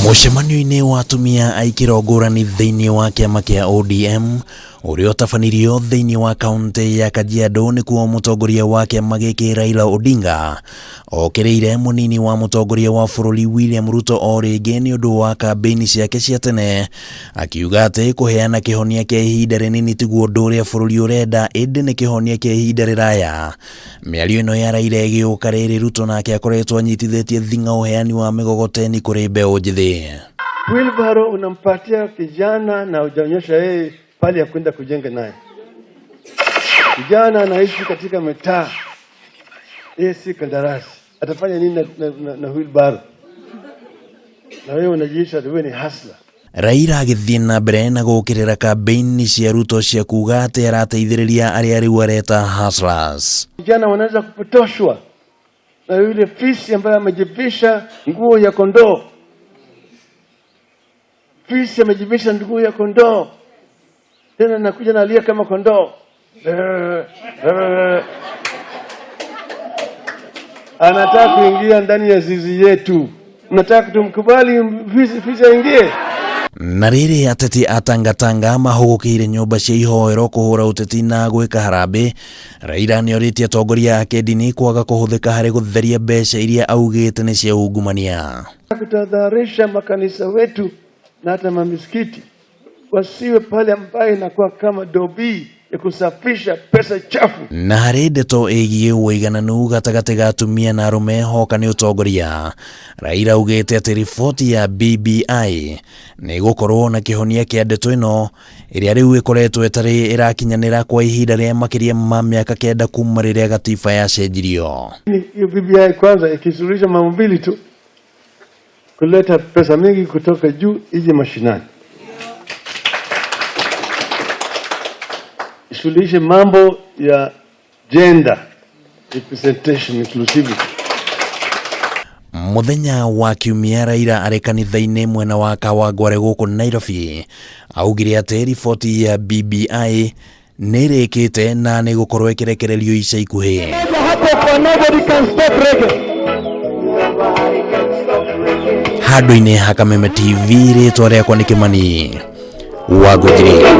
Mũcemanio-inĩ wa atumia aikira ngũrani thĩinĩ wa kĩama kĩa ODM ũrĩa ũtabanirio thĩinĩ wa kaunti ya Kajiado nĩkuo mũtongoria wa kĩama gĩkĩ Raila Odinga okĩrĩire mũnini wa mũtongoria wa bũrũri William Ruto o rĩngĩ nĩ ũndũ wa kambĩini ciake cia tene, akiuga atĩ kũheana kĩhonia kĩa ihinda rĩnini tiguo ũndũ ũrĩa bũrũri ũrenda, ĩndĩ nĩ kĩhonia kĩa ihinda rĩraya. Mĩario ĩno ya Raila ĩgĩũka rĩrĩ Ruto nake akoretwo anyitithĩtie thing'a ũheani wa mĩgogoteni kũrĩ mbeũ njĩthĩ. Wheelbarrow unampatia kijana na hujaonyesha yeye pale ya kwenda kujenga naye. Kijana anaishi katika mitaa, yeye si kandarasi, atafanya nini na wheelbarrow? Na wewe unajiisha wewe ni hustler. Raila agĩthiĩ na mbere na gũkĩrĩra kambĩini cia Ruto cia kuuga atĩ arateithĩrĩria arĩa rĩu areta hustlers. Vijana wanaweza kupotoshwa na yule fisi ambaye amejivisha nguo ya kondoo. Fisi amejivisha nguo ya kondoo, tena nakuja nalia kama kondoo. Anataka kuingia ndani ya zizi yetu. Nataka tumkubali fisi aingie. Na rĩrĩ ateti atangatanga mahũgũkĩire nyũmba cia ihoero kũhũra ũteti na gwĩka harambĩ, Raila nioritie atongoria a kidini kwaga kũhũthĩka harĩ gũtheria mbeca iria augĩte nĩ cia ungumania. Kutadharisha makanisa wetu na hata mamisikiti wasiwe pale ambaye inakuwa kama dobi ya kusafisha pesa chafu. Na harĩ ndeto ĩgiĩ wuigananu gatagati ga atumia na arũme hoka nĩ ũtongoria, Raila augĩte atĩ riboti ya BBI nĩ gũkorwo na kĩhonia kĩa ndeto ĩno ĩrĩa rĩu ĩkoretwo ĩtarĩ ĩrakinyanĩra kwa ihinda rĩa makĩria ma mĩaka 9 kuma rĩrĩa gatiba yacenjirio. Hiyo BBI kwanza ikisuluhisha mambo mbili tu, kuleta pesa mingi kutoka juu ije mashinani. Isuluhishe mambo ya gender representation inclusivity. Muthenya wa kiumia Raila arĩ kanitha-inĩ mwena wa Kawangware gũkũ Nairobi augire atĩ riboti ya BBI nĩ ĩrĩkĩte na nĩ gũkorwo ĩkĩrekererio ica ikuhĩ. Handũ-inĩ ha Kameme TV rĩtwa rĩakwa nĩ Kimani wa gutheria.